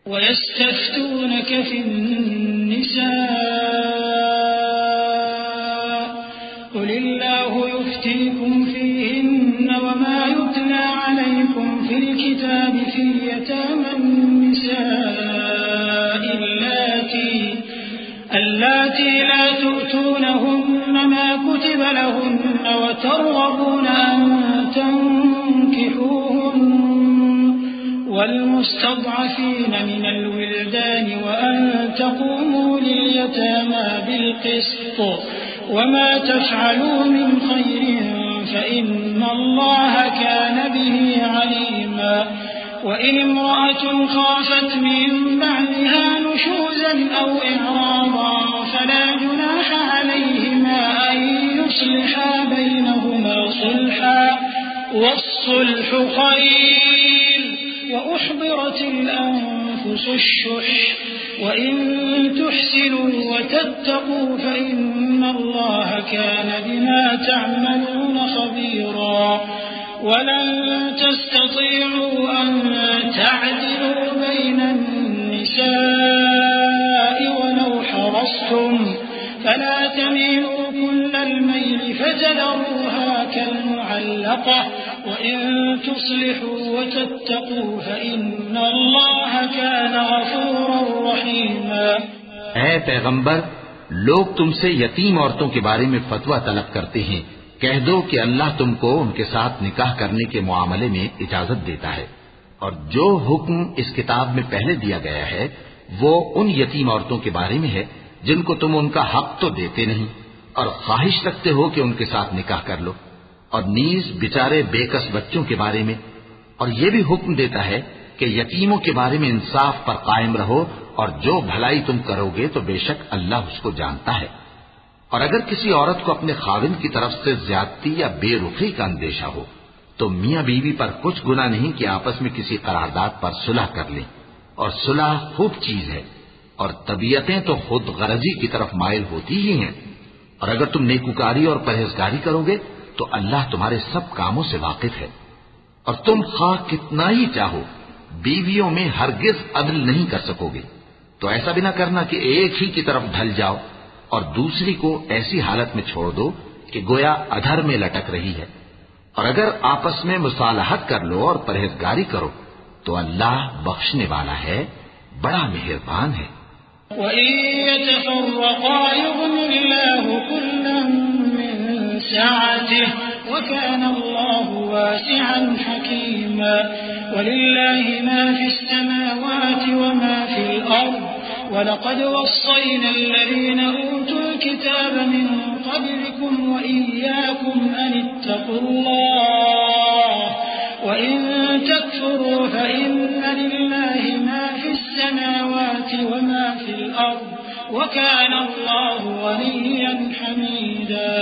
ويستفتونك في النساء قل الله يفتيكم فيهن وما يتلى عليكم في الكتاب في يتامى النساء اللاتي لا تؤتونهن ما كتب لهن وترغبون أن تنكحوهن والمستضعفين من الولدان وأن تقوموا لليتامى بالقسط وما تفعلوا من خير فإن الله كان به عليما وإن امرأة خافت من بعدها نشوزا أو إعراضا فلا جناح عليهما أن يصلحا بينهما صلحا والصلح خير وأحضرت الأنفس الشح وإن تحسنوا وتتقوا فإن الله كان بما تعملون خبيرا ولن تستطيعوا أن تعدلوا بين النساء ولو حرصتم فلا تميلوا كل الميل فتذروها كالمعلقة وإن تصلحوا وتتقوا فإن الله كان غفورا رحيما۔ اے پیغمبر، لوگ تم سے یتیم عورتوں کے بارے میں فتویٰ طلب کرتے ہیں، کہہ دو کہ اللہ تم کو ان کے ساتھ نکاح کرنے کے معاملے میں اجازت دیتا ہے، اور جو حکم اس کتاب میں پہلے دیا گیا ہے وہ ان یتیم عورتوں کے بارے میں ہے جن کو تم ان کا حق تو دیتے نہیں اور خواہش رکھتے ہو کہ ان کے ساتھ نکاح کر لو، اور نیز بیچارے بے کس بچوں کے بارے میں، اور یہ بھی حکم دیتا ہے کہ یتیموں کے بارے میں انصاف پر قائم رہو، اور جو بھلائی تم کرو گے تو بے شک اللہ اس کو جانتا ہے۔ اور اگر کسی عورت کو اپنے خاوند کی طرف سے زیادتی یا بے رخی کا اندیشہ ہو تو میاں بیوی پر کچھ گناہ نہیں کہ آپس میں کسی قرارداد پر صلح کر لیں، اور صلح خوب چیز ہے، اور طبیعتیں تو خود غرضی کی طرف مائل ہوتی ہی ہیں، اور اگر تم نیکوکاری اور پرہیزگاری کرو گے تو اللہ تمہارے سب کاموں سے واقف ہے۔ اور تم خواہ کتنا ہی چاہو بیویوں میں ہرگز عدل نہیں کر سکو گے، تو ایسا بھی نہ کرنا کہ ایک ہی کی طرف ڈھل جاؤ اور دوسری کو ایسی حالت میں چھوڑ دو کہ گویا ادھر میں لٹک رہی ہے، اور اگر آپس میں مصالحت کر لو اور پرہیزگاری کرو تو اللہ بخشنے والا ہے، بڑا مہربان ہے۔ وَإِن يَتَفَرَّقَا يُغْنِ اللَّهُ كُلًّا مِّن سَعَتِهِ وَكَانَ اللَّهُ وَاسِعًا حَكِيمًا وَلِلَّهِ مَا فِي السَّمَاوَاتِ وَمَا فِي الْأَرْضِ وَلَقَدْ وَصَّيْنَا الَّذِينَ أُوتُوا الْكِتَابَ مِن قَبْلِكُمْ وَإِيَّاكُمْ أَنِ اتَّقُوا اللَّهَ وَإِن تَكْفُرُوا فَإِنَّ لِلَّهِ مَا فِي السَّمَاوَاتِ وَمَا فِي الْأَرْضِ وَكَانَ اللَّهُ غَنِيًّا حَمِيدًا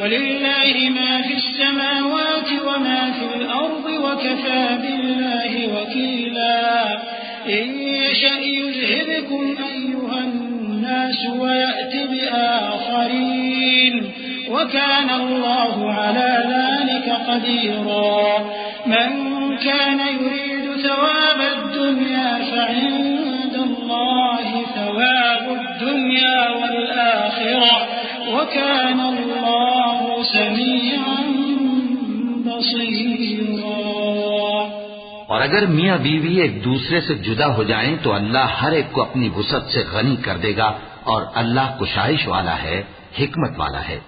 وَلِلَّهِ مَا فِي السَّمَاوَاتِ وَمَا فِي الْأَرْضِ وَكَفَى بِاللَّهِ وَكِيلًا إِن يَشَأْ يُذْهِبْكُمْ أَيُّهَا النَّاسُ وَيَأْتِ بِآخَرِينَ وَكَانَ اللَّهُ عَلَى ذَلِكَ قَدِيرًا مَنْ كَانَ يُرِيدُ ثَوَابَ الدُّنْيَا فَعِندَ اللَّهِ ثَوَابُ الدُّنْيَا وَالْآخِرَةِ وَكَانَ اللَّهُ سَمِيعًا بَصِيرًا۔ اور اگر میاں بیوی ایک دوسرے سے جدا ہو جائیں تو اللہ ہر ایک کو اپنی وسعت سے غنی کر دے گا، اور اللہ کشائش والا ہے، حکمت والا ہے۔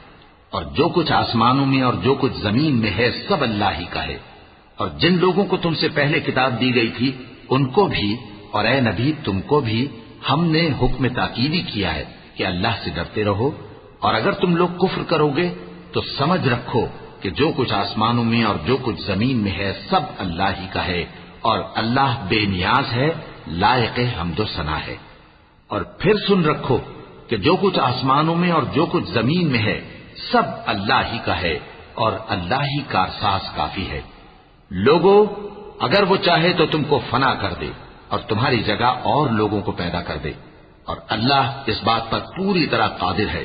اور جو کچھ آسمانوں میں اور جو کچھ زمین میں ہے سب اللہ ہی کا ہے۔ اور جن لوگوں کو تم سے پہلے کتاب دی گئی تھی ان کو بھی اور اے نبی تم کو بھی ہم نے حکم تاکیدی کیا ہے کہ اللہ سے ڈرتے رہو، اور اگر تم لوگ کفر کرو گے تو سمجھ رکھو کہ جو کچھ آسمانوں میں اور جو کچھ زمین میں ہے سب اللہ ہی کا ہے، اور اللہ بے نیاز ہے، لائق حمد و ثنا ہے۔ اور پھر سن رکھو کہ جو کچھ آسمانوں میں اور جو کچھ زمین میں ہے سب اللہ ہی کا ہے، اور اللہ ہی کارساز کافی ہے۔ لوگوں، اگر وہ چاہے تو تم کو فنا کر دے اور تمہاری جگہ اور لوگوں کو پیدا کر دے، اور اللہ اس بات پر پوری طرح قادر ہے۔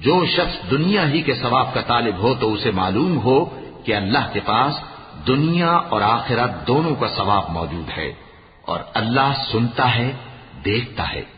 جو شخص دنیا ہی کے ثواب کا طالب ہو تو اسے معلوم ہو کہ اللہ کے پاس دنیا اور آخرت دونوں کا ثواب موجود ہے، اور اللہ سنتا ہے، دیکھتا ہے۔